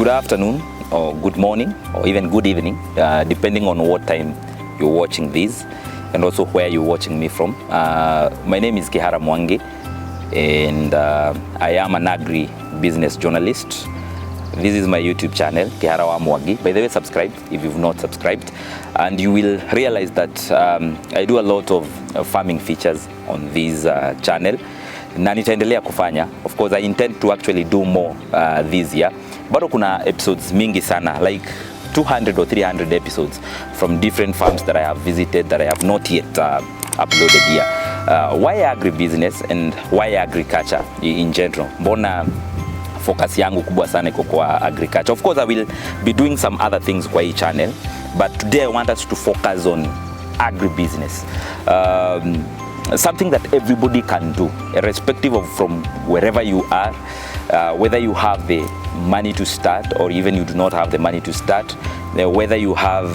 Good afternoon or good morning or even good evening, depending on what time you're watching this and also where you're watching me from. My name is Kihara Mwangi, and I am an agri-business journalist. This is my YouTube channel, Kihara Mwangi. By the way, subscribe if you've not subscribed, and you will realize that I do a lot of farming features on this channel. Na nitaendelea kufanya. Of course, I intend to actually do more this year. Bado kuna episodes mingi sana, like 200 or 300 episodes from different farms that I have visited that I have not yet uploaded here. Why agribusiness and why agriculture in general? Mbona focus yangu kubwa sana iko kwa agriculture? Of course, I will be doing some other things kwa hii channel, but today I want us to focus on agribusiness. Something that everybody can do, irrespective of from wherever you are, whether you have the money to start or even you do not have the money to start, whether you have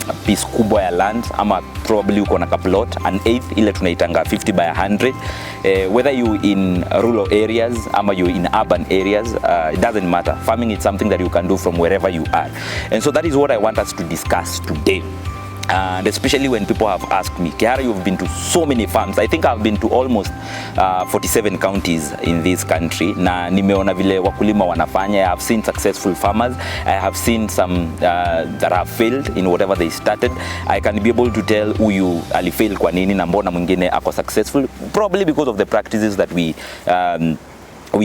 a piece kubwa ya land ama probably uko na kaplot, an eighth ile tunaitanga 50 by 100, whether you in rural areas ama you in urban areas, it doesn't matter. Farming is something that you can do from wherever you are, and so that is what I want us to discuss today. And especially when people have asked me, Kihara, you've been to so many farms. I think I've been to almost 47 counties in this country. Na nimeona vile wakulima wanafanya. I have seen successful farmers. I have seen some that have failed in whatever they started. I can be able to tell huyu alifail kwa nini na mbona mwingine ako successful, probably because of the practices that we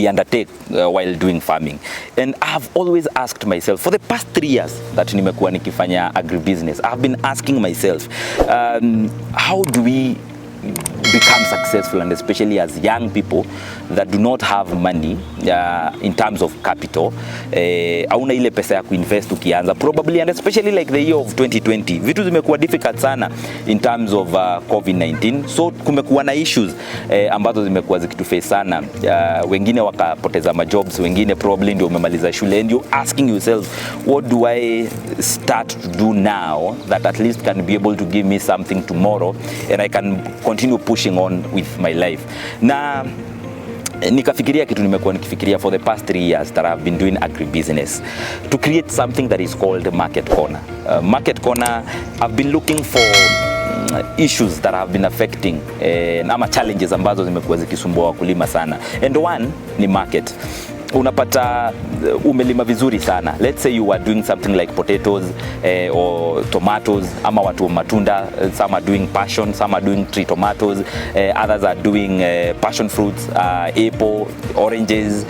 undertake while doing farming. And I have always asked myself, for the past 3 years that nimekuwa nikifanya agribusiness, I have been asking myself, how do we become successful, and especially as young people that do not have money in terms of capital, hauna ile pesa ya kuinvest ukianza probably, and especially like the year of 2020 vitu zimekuwa difficult sana in terms of COVID-19, so kumekuwa na issues ambazo zimekuwa zikituface sana. Wengine wakapoteza majobs, wengine probably ndio umemaliza shule, and you asking yourself, what do I start to do now that at least can be able to give me something tomorrow and I can continue pushing on with my life. Na nikafikiria kitu nimekuwa nikifikiria for the past 3 years that I've been doing agribusiness, to create something that is called Market Corner. Market Corner, I've been looking for issues that have been affecting ama challenges ambazo zimekuwa zikisumbua wakulima sana, and one ni market. Unapata umelima vizuri sana, let's say you are doing something like potatoes or tomatoes, ama watu wa matunda, some are doing passion, some are doing tree tomatoes, others are doing passion fruits, apple, oranges,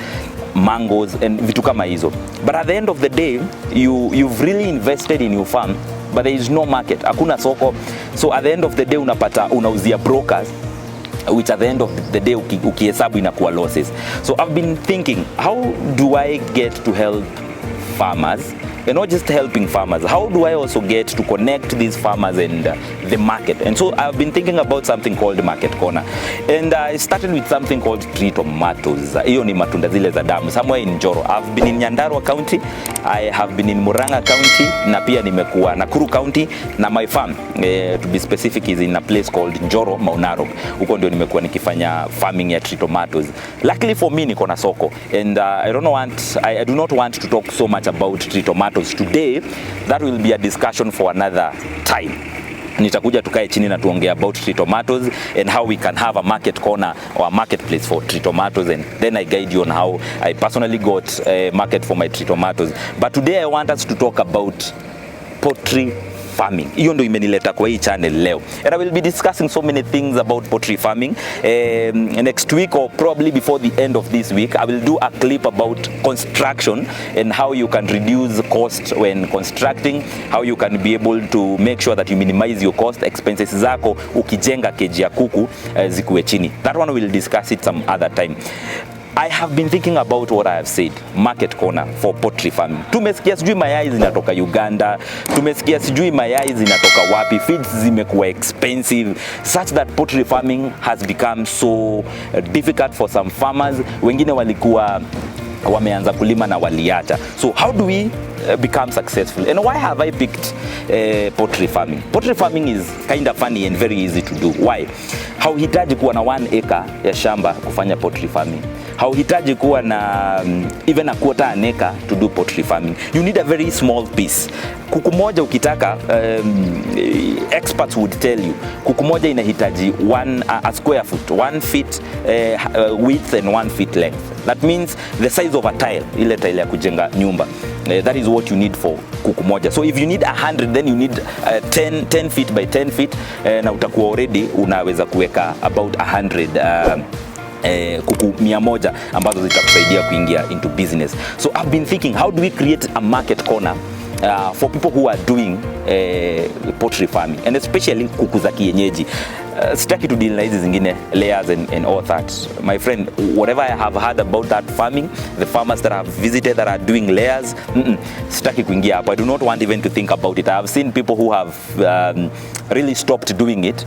mangoes and vitu kama hizo. But at the end of the day, you've really invested in your farm, but there is no market, hakuna soko. So at the end of the day unapata unauzia brokers, which at the end of the day ukihesabu inakuwa losses. So I've been thinking, how do I get to help farmers, and not just helping farmers, how do I also get to connect these farmers and the market? And so I've been thinking about something called Market Corner, and I started with something called tree tomatoes. Hiyo ni matunda zile za damu, somewhere in Njoro. I've been in Nyandarua County, I have been in Murang'a County, na pia nimekuwa Nakuru County, na my farm to be specific is in a place called Njoro, Maunaro. Huko ndio nimekuwa nikifanya farming ya tree tomatoes. Luckily for me niko na soko, and I do not want to talk so much about tree tomatoes today. That will be a discussion for another time. Nitakuja tukae chini na tuongea about tree tomatoes and how we can have a market corner or a marketplace for tree tomatoes, and then I guide you on how I personally got a market for my tree tomatoes. But today I want us to talk about poultry farming. Hiyo ndio imenileta kwa hii channel leo, and I will be discussing so many things about poultry farming. Next week or probably before the end of this week, I will do a clip about construction and how you can reduce cost when constructing, how you can be able to make sure that you minimize your cost expenses zako ukijenga keji ya kuku zikuwe chini. That one we will discuss it some other time. I have been thinking about what I have said, Market Corner for poultry farming. Tumesikia sijui mayai zinatoka Uganda, tumesikia sijui mayai zinatoka wapi, feeds zimekuwa expensive, such that poultry farming has become so difficult for some farmers. Wengine walikuwa wameanza kulima na waliacha. So how do we become successful, and why have I picked poultry farming? Poultry farming is kind of funny and very easy to do. Why? Hauhitaji kuwa na 1 acre ya shamba kufanya poultry farming. hauhitaji kuwa na even a quarter an acre to do poultry farming. You need a very small piece. Kuku moja ukitaka, experts would tell you, kuku moja inahitaji a square foot, 1 feet width and 1 feet length. That means the size of a tile, ile tile ya kujenga nyumba. That is what you need for kuku moja. So if you need 100, then you need 10 feet by 10 feet, na utakuwa already unaweza kuweka about 100 kuku 100 ambazo zitakusaidia kuingia into business. So I've been thinking, how do we create a market corner for people who are doing poultry farming, and especially kuku za kienyeji. Sitaki to deal na hizi zingine layers and all that. My friend, whatever I have heard about that farming, the farmers that I have visited that are doing layers, sitaki kuingia hapo. I do not want even to think about it. I have seen people who have really stopped doing it.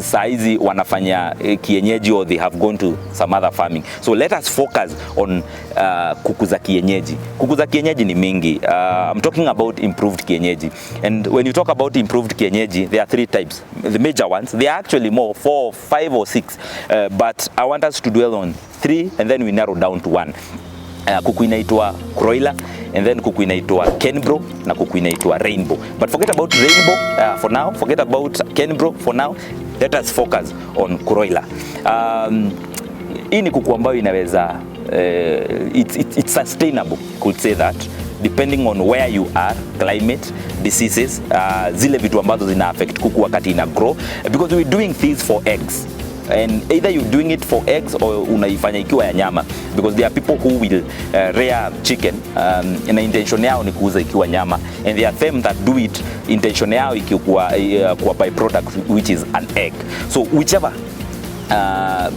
Saa hizi wanafanya kienyeji, or they have gone to some other farming. So let us focus on kuku za kienyeji. Kuku za kienyeji ni mingi. I'm talking about improved kienyeji. And when you talk about improved kienyeji, there are 3 types. The major ones, they are actually more, 4, 5 or 6. But I want us to dwell on 3, and then we narrow down to 1. Kuku inaitwa broiler, and then kuku inaitwa Kenbro, na kuku inaitwa rainbow. But forget about rainbow for now, forget about Kenbro for now. Let us focus on broiler. Hii ni kuku ambayo inaweza it's sustainable, could say that, depending on where you are, climate, diseases, zile vitu ambazo zina affect kuku wakati ina grow, because we're doing things for eggs. And either you're doing it for eggs or unaifanya ikiwa ya nyama, because there are people who will rear chicken na intention yao ni kuuza ikiwa nyama, and there are them that do it intention yao ikiwa kwa byproduct, which is an egg. So whichever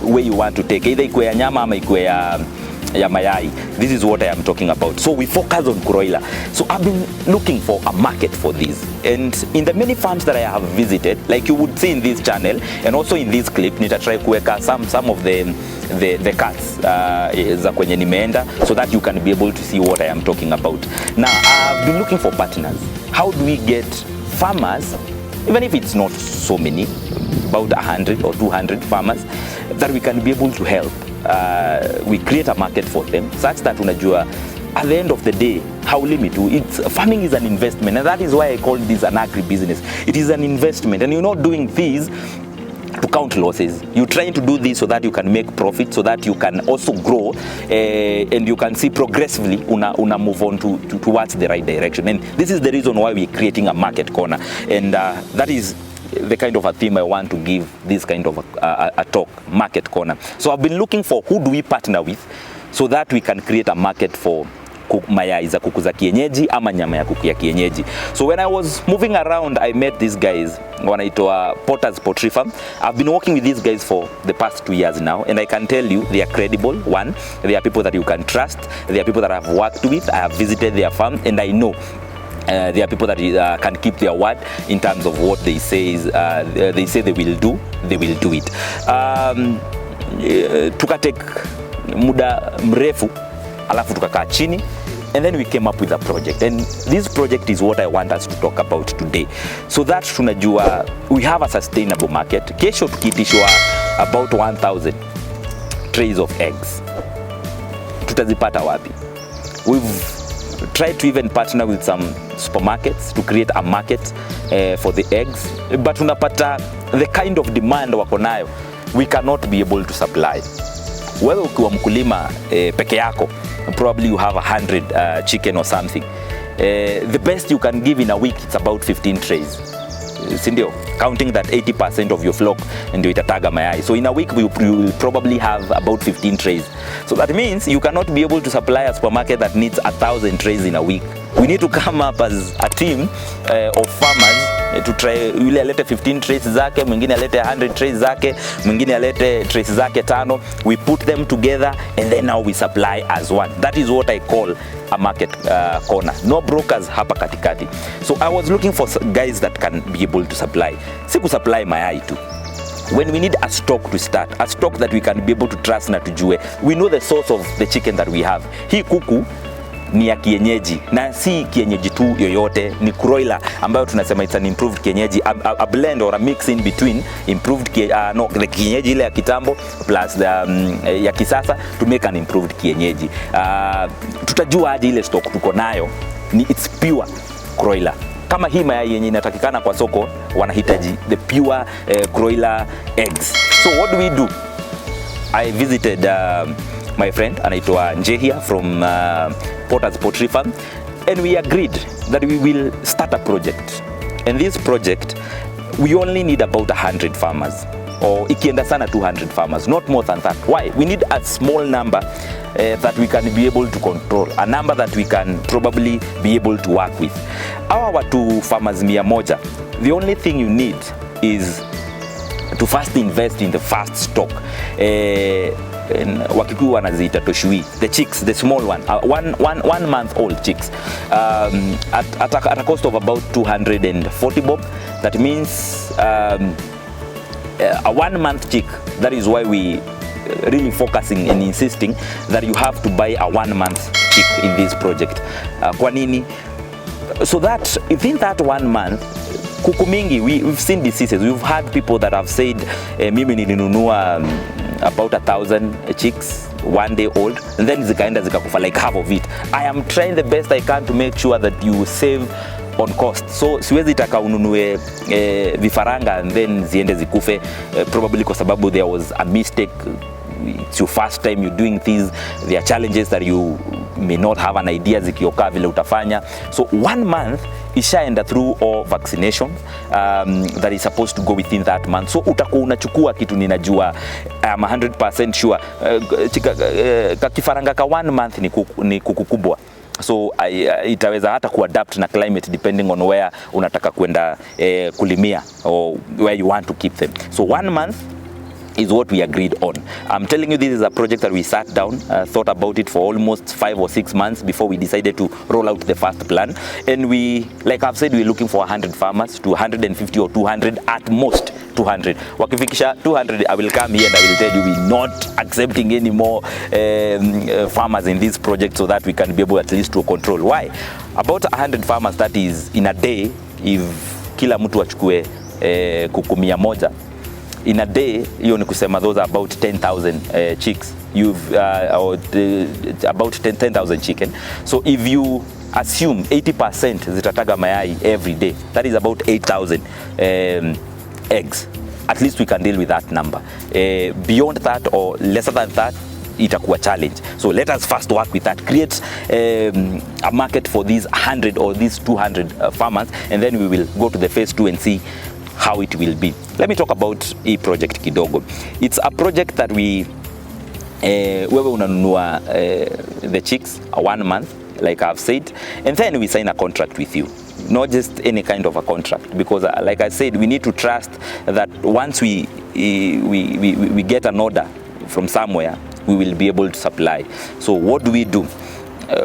way you want to take, either ikuwe ya nyama ama ikuwe ya mayai, this is what I am talking about. So we focus on broiler. So I've been looking for a market for this, and in the many farms that I have visited, like you would see in this channel and also in this clip, nitatry kuweka some of the cuts za kwenye nimeenda, so that you can be able to see what I am talking about. Now I've been looking for partners. How do we get farmers, even if it's not so many, about 100 or 200 farmers, that we can be able to help? We create a market for them, such that unajua, at the end of the day, how limit, farming is an investment, and that is why I call this an agribusiness. It is an investment, and you're not doing this to count losses. You're trying to do this so that you can make profit, so that you can also grow, and you can see progressively una move on towards the right direction. And this is the reason why we're creating a market corner, and that is the kind of a theme I want to give this kind of a talk, market corner. So I've been looking for who do we partner with, so that we can create a market for mayai za kuku za kienyeji ama nyama ya kuku ya kienyeji. So when I was moving around, I met these guys, wanaitwa Potter's Poultry Farm. I've been working with these guys for the past 2 years now, and I can tell you they are credible. One, they are people that you can trust. They are people that I've worked with. I have visited their farm, and I know there are people that can keep their word in terms of what they say they will do, they will do it. Tukatake muda mrefu, alafu tukakaa chini, and then we came up with a project, and this project is what I want us to talk about today, so that tunajua we have a sustainable market. Kesho tukiitishwa about 1000 trays of eggs, tutazipata wapi? We've tried to even partner with some supermarkets to create a market for the eggs, but unapata the kind of demand wako nayo, we cannot be able to supply. Wewe ukiwa mkulima peke yako, probably you have 100 chicken or something. The best you can give in a week, it's about 15 trays. Sindio, counting that 80% of your flock ndio itataga mayai. So in a week you will probably have about 15 trays. So that means you cannot be able to supply a supermarket that needs 1,000 trays in a week. We need to come up as a team of farmers to try. Yule alete 15 trays zake, mwingine alete 100 trays zake, mwingine alete trays zake 5. We put them together, and then now we supply as one. That is what I call a market corner. No brokers hapa katikati. So I was looking for guys that can be able to supply. Siku supply mayai tu. When we need a stock to start, a stock that we can be able to trust na tujue, we know the source of the chicken that we have. Hii kuku ni ya kienyeji, na si kienyeji tu yoyote, ni broiler ambayo tunasema it's an improved kienyeji, a blend or a mix in between improved the kienyeji ile ya kitambo plus the ya kisasa to make an improved kienyeji. Tutajua aje ile stock tuko nayo ni it's pure broiler. Kama hii mayai yenye inatakikana kwa soko, wanahitaji the pure broiler eggs. So what do we do? I visited my friend anaitwa Njehia from POULTRY farm, and we agreed that we will start a project. And this project, we only need about 100 farmers, or ikienda sana 200 farmers, not more than that. Why? We need a small number that we can be able to control, a number that we can probably be able to work with. Our watu farmers 100, the only thing you need is to first invest in the first stock. Wakikuyu wanaziita toshui, the chicks, the small one month old chicks, at a cost of about 240 bob. That means a 1 month chick. That is why we really focusing and insisting that you have to buy a 1 month chick in this project. Kwa nini? So that within that 1 month, kuku mingi, we've seen diseases. We've had people that have said mimi nilinunua about 1,000 chicks 1 day old, and then zikaenda zikakufa like half of it. I am trying the best I can to make sure that you save on cost. So siwezi taka ununue vifaranga and then ziende zikufe, probably kwa sababu there was a mistake. It's your first time you're doing things. There are challenges that you may not have an idea zikiokaa vile utafanya. So 1 month ishaenda through all vaccination that is supposed to go within that month. So utakuwa unachukua kitu ninajua, I'm 100% sure kifaranga ka 1 month ni kuku kubwa. So itaweza hata kuadapt na climate depending on where unataka kwenda kulimia or where you want to keep them. So 1 month is what we agreed on. I'm telling you, this is a project that we sat down, thought about it for almost 5 or 6 months before we decided to roll out the first plan. And we, like I've said, we're looking for 100 farmers to 150 or 200, at most 200. Wakifikisha 200, I will come here and I will tell you we're not accepting any more farmers in this project, so that we can be able at least to control. Why? About 100 farmers, that is in a day, if kila mtu achukue kuku 100, in a day, hiyo ni kusema those are about 10,000 chicks. You've about 10,000 chicken. So if you assume 80% zitataga mayai every day, that is about 8,000 eggs. At least we can deal with that number. Beyond that or lesser than that, itakuwa challenge. So let us first work with that, create a market for these 100 or these 200 farmers, and then we will go to the phase 2 and see how it will be. Let me talk about hii project kidogo. It's a project that we wewe unanunua the chicks 1 month, like I've said, and then we sign a contract with you. Not just any kind of a contract, because like I said, we need to trust that once we get an order from somewhere, we will be able to supply. So what do?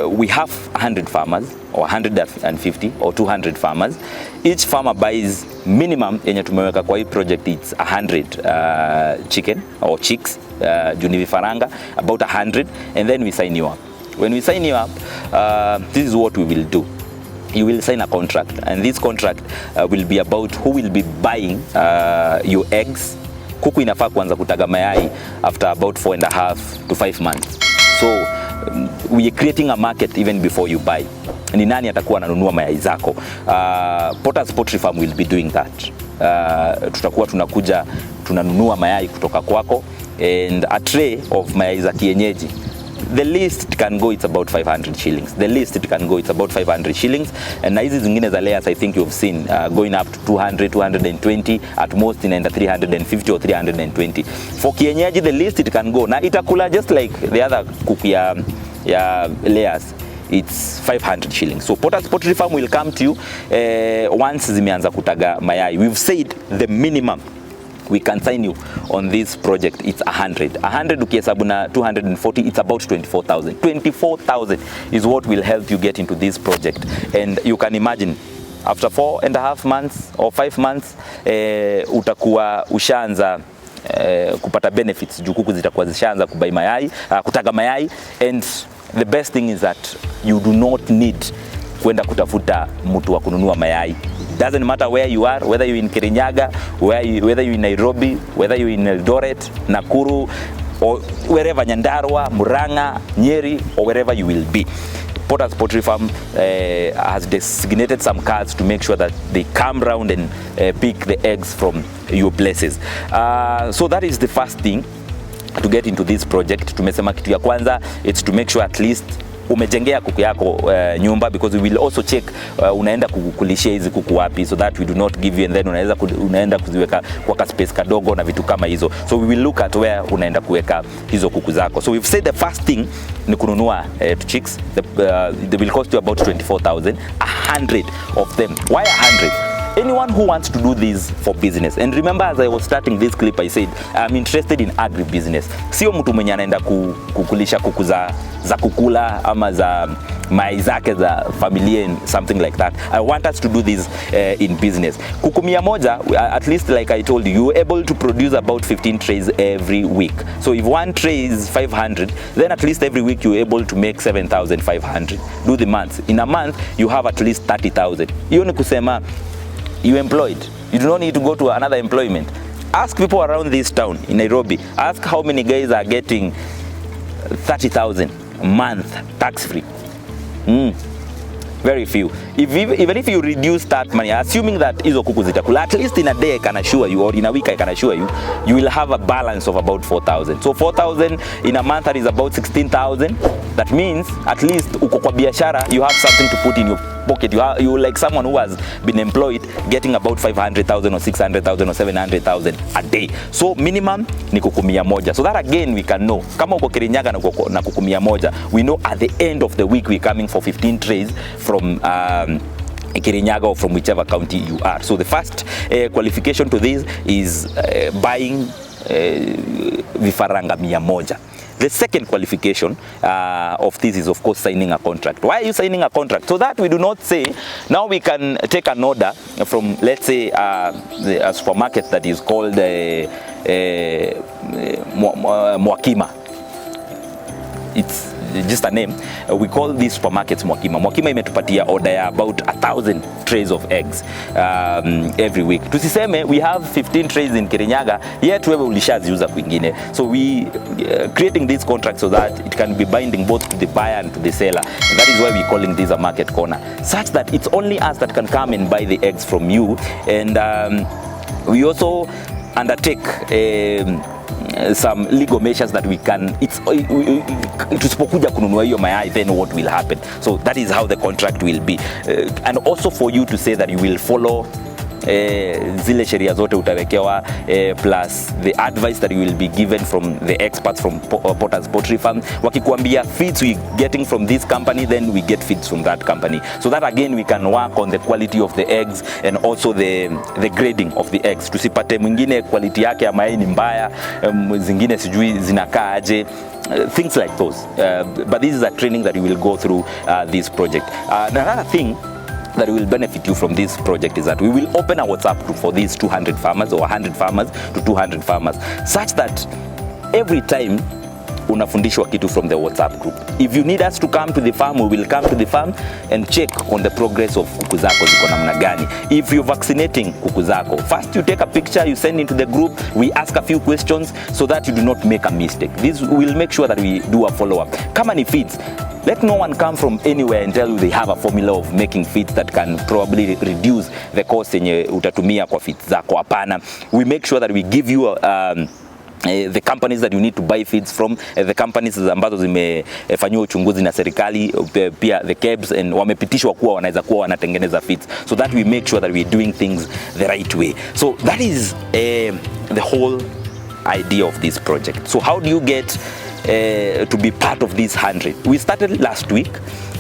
We have 100 farmers or 150 or 200 farmers. Each farmer buys minimum, yenye tumeweka kwa hii project, it's 100 chicken or chicks, juni vifaranga, about 100, and then we sign you up. When we sign you up, this is what we will do. You will sign a contract, and this contract will be about who will be buying your eggs. Kuku inafaa kuanza kutaga mayai after about 4.5 to 5 months. So we are creating a market even before you buy. Ni nani atakuwa ananunua mayai zako? POULTRY farm will be doing that. Tutakuwa tunakuja tunanunua mayai kutoka kwako, and a tray of mayai za kienyeji, the least it can go, it's about 500 shillings. The least it can go, it's about 500 shillings. And na hizi zingine za layers, I think you've seen going up to 200, 220, at most inaenda 350 or 320. For kienyeji, the least it can go, na itakula just like the other kuku ya layers, it's 500 shillings. So POULTRY farm will come to you once zimeanza kutaga mayai. We've said the minimum we can sign you on this project, it's 100. 100 ukihesabu na 240, it's about 24,000. 24,000 is what will help you get into this project. And you can imagine, after 4.5 months or 5 months, utakuwa ushaanza kupata benefits, juu kuku zitakuwa zishaanza kubai mayai, kutaga mayai, and the best thing is that you do not need kwenda kutafuta mtu wa kununua mayai. It doesn't matter where you are, whether you're in Kirinyaga, whether you're in Nairobi, whether you're in Eldoret, Nakuru, or wherever, Nyandarua, Murang'a, Nyeri, or wherever you will be. Potter's Poultry Farm has designated some cards to make sure that they come round and pick the eggs from your places. So that is the first thing to get into this project. Tumesema kitu ya kwanza, it's to make sure at least umejengea kuku yako nyumba, because we will also check unaenda kukulishia hizi kuku wapi, so that we do not give you and then unaenda kuziweka kwa space kadogo na vitu kama hizo. So we will look at where unaenda kuweka hizo kuku zako. So we've said the first thing ni kununua chicks. They will cost you about 24,000, 100 of them. Why 100? Anyone who wants to do this for business, and remember as I was starting this clip I said I'm interested in agribusiness. Sio mtu mwenye anaenda kukulisha kuku za kukula ama za mai zake za familia and something like that. I want us to do this in business. Kuku 100, at least like I told you, you're able to produce about 15 trays every week. So if one tray is 500, then at least every week you're able to make 7,500. Do the months. In a month you have at least 30,000. Hiyo ni kusema you're employed. You do not need to go to another employment. Ask people around this town in Nairobi. Ask how many guys are getting 30,000 a month tax-free. Very few. Even if you reduce that money, assuming that hizo kuku zitakula, at least in a day I can assure you, or in a week I can assure you, you will have a balance of about 4,000. So 4,000 in a month, that is about 16,000. That means at least uko kwa biashara, you have something to put in your pocket. You like someone who has been employed getting about 500,000 or 600,000 or 700,000 a day. So minimum ni kuku 100. So that again we can know. Kama uko Kirinyaga na kuku 100, we know at the end of the week we're coming for 15 trays from Kirinyaga or from whichever county you are. So the first qualification to this is buying vifaranga 100. The second qualification of this is, of course, signing a contract. Why are you signing a contract? So that we do not say, now we can take an order from, let's say, a supermarket that is called Mwakima. It's just a name. We call these supermarkets Mwakima. Mwakima imetupatia order ya about 1,000 trays of eggs every week. Tusiseme we have 15 trays in Kirinyaga, yet wewe ulishaziuza kwingine. So we creating this contract so that it can be binding both to the buyer and to the seller. And that is why we're calling this a market corner, such that it's only us that can come and buy the eggs from you. And we also undertake some legal measures that we can, tusipokuja kununua hiyo mayai, then what will happen? So that is how the contract will be. And also for you to say that you will follow zile sheria zote utawekewa, plus the advice that you will be given from the experts from Potter's Poultry Farm. Wakikuambia feeds we getting from this company, then we get feeds from that company. So that again we can work on the quality of the eggs and also the grading of the eggs. Tusipate mwingine quality yake ya mayai ni mbaya, zingine sijui zinakaa aje. Things like those. But this is a training that you will go through this project. Another thing that will benefit you from this project is that we will open a WhatsApp group for these 200 farmers or 100 farmers to 200 farmers, such that every time unafundishwa kitu from the WhatsApp group. If you need us to come to the farm, we will come to the farm and check on the progress of kuku zako ziko namna gani. If you're vaccinating kuku zako, first you take a picture, you send into the group, we ask a few questions so that you do not make a mistake. This will make sure that we do a follow-up. Kama ni feeds, let no one come from anywhere and tell you they have a formula of making feeds that can probably reduce the cost yenye utatumia kwa feeds zako. Hapana. We make sure that we give you the companies that you need to buy feeds from, the companies ambazo zimefanywa uchunguzi na serikali, pia the KEBS, and wamepitishwa kuwa wanaweza kuwa wanatengeneza feeds, so that we make sure that we're doing things the right way. So that is the whole idea of this project. So how do you get to be part of this 100? We started last week,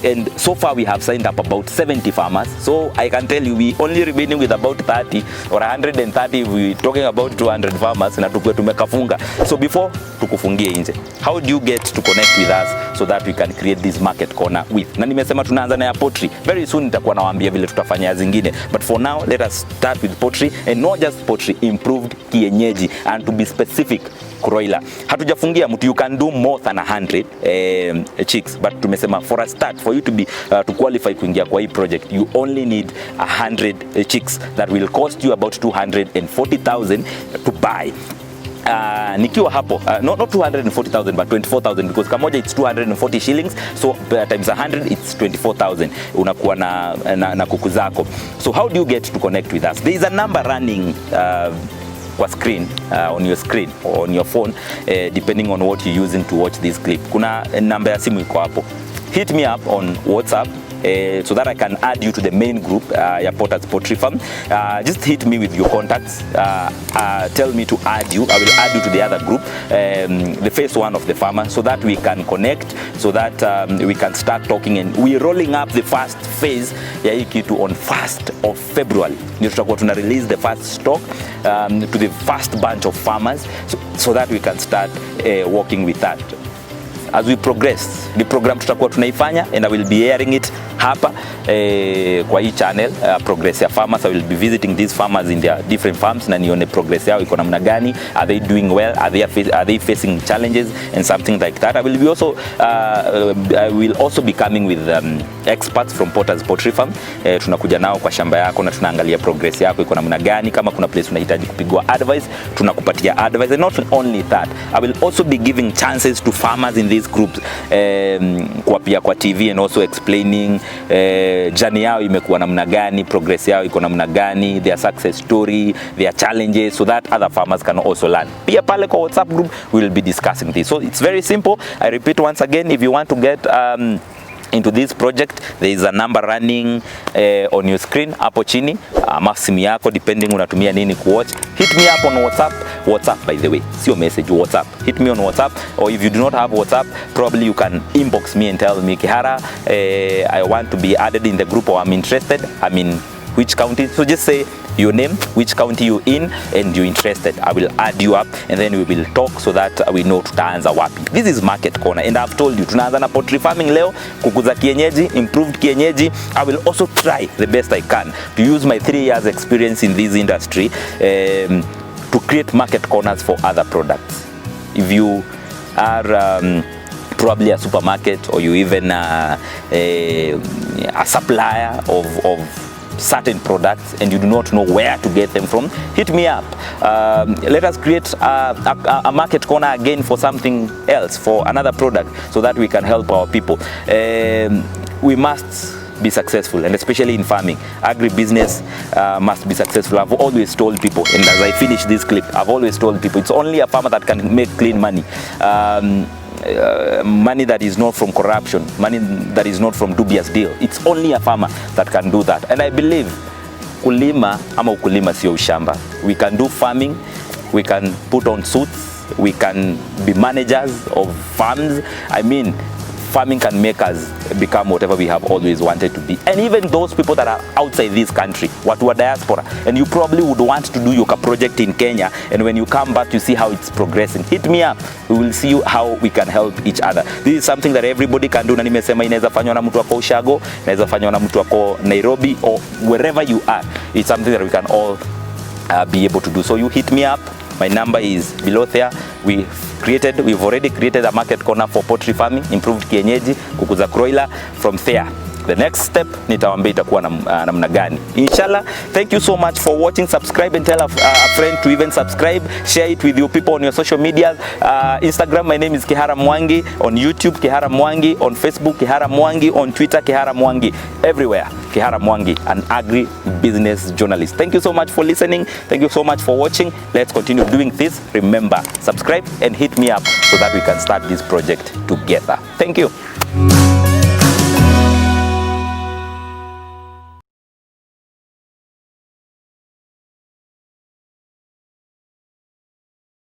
and so far we have signed up about 70 farmers. So I can tell you we only remaining with about 30 or 130 if we're talking about 200 farmers na tukue tumekafunga. So before tukufungie nje, how do you get to connect with us so that we can create this market corner with? Na nimesema tunaanza na ya poultry. Very soon nitakuwa nawaambia vile tutafanya zingine. But for now, let us start with poultry, and not just poultry, improved kienyeji, and to be specific, broiler. Hatujafungia mtu, you can do more than 100 chicks, but tumesema for a start, for you to be to qualify kuingia kwa hii project, you only need 100 chicks that will cost you about 240,000 to buy. Nikiwa hapo not 240,000 but 24,000, because kamoja it's 240 shillings, so times 100 it's 24,000. Unakuwa na kuku zako. So how do you get to connect with us? There is a number running kwa screen, on your screen or on your phone, depending on what you're using to watch this clip. Kuna namba ya simu iko hapo. Hit me up on WhatsApp so that I can add you to the main group, ya Potter's Poultry Farm. Just hit me with your contacts. Tell me to add you. I will add you to the other group, the phase 1 of the farmer, so that we can connect, so that we can start talking. And we're rolling up the first phase ya hii kitu on 1st of February. Ndio tutakuwa tuna release the first stock to the first bunch of farmers, so that we can start working with that. As we progress, the program tutakuwa tunaifanya, and I will be airing it hapa kwa hii channel, progress ya farmers. I will be visiting these farmers in their different farms na nione progress yao iko namna gani. Are they doing well? Are they facing challenges and something like that? I will also be coming with experts from Potter's Poultry Farm. Tunakuja nao kwa shamba yako na tunaangalia progress yako iko namna gani. Kama kuna place unahitaji kupigwa advice, tunakupatia advice. And not only that, I will also be giving chances to farmers in these groups, kwa TV, and also explaining journey yao imekuwa namna gani, progress yao iko namna gani, their success story, their challenges, so that other farmers can also learn. Pia pale kwa WhatsApp group we will be discussing this. So it's very simple. I repeat once again, if you want to get into this project, there is a number running on your screen hapo chini, ama simu yako, depending unatumia nini kuwatch. Hit me up on WhatsApp, by the way, sio message, WhatsApp. Hit me on WhatsApp, or if you do not have WhatsApp, probably you can inbox me and tell me, Kihara, I want to be added in the group, or I'm interested, I'm in which county. So just say your name, which county you in, and you're interested. I will add you up, and then we will talk, so that we know tutaanza wapi. This is Market Corner, and I've told you tunaanza na poultry farming leo, kuku za kienyeji, improved kienyeji. I will also try the best I can to use my 3 years experience in this industry to create market corners for other products. If you are probably a supermarket, or you even a supplier of certain products, and you do not know where to get them from, hit me up. Let us create a market corner again for something else, for another product, so that we can help our people. We must be successful, and especially in farming, agribusiness must be successful. I've always told people, and as I finish this clip, I've always told people, it's only a farmer that can make clean money. Money that is not from corruption, money that is not from dubious deal. It's only a farmer that can do that. And I believe kulima ama ukulima sio ushamba. We can do farming, we can put on suits, we can be managers of farms. I mean, farming can make us become whatever we have always wanted to be. And even those people that are outside this country, watu wa diaspora, and you probably would want to do your project in Kenya, and when you come back you see how it's progressing, hit me up. We will see how we can help each other. This is something that everybody can do, na nimesema inaweza fanywa na mtu wako Ushago, inaweza fanywa na mtu wako Nairobi, or wherever you are. It's something that we can all be able to do. So you hit me up. My number is below there. We've already created a market corner for poultry farming, improved kienyeji, kuku za broiler. From there, the next step nitawaambia itakuwa namna gani. Inshallah, thank you so much for watching. Subscribe and tell a friend to even subscribe. Share it with your people on your social media. Instagram, my name is Kihara Mwangi. On YouTube, Kihara Mwangi. On Facebook, Kihara Mwangi. On Twitter, Kihara Mwangi. Everywhere, Kihara Mwangi, an agri-business journalist. Thank you so much for listening. Thank you so much for watching. Let's continue doing this. Remember, subscribe and hit me up so that we can start this project together. Thank you.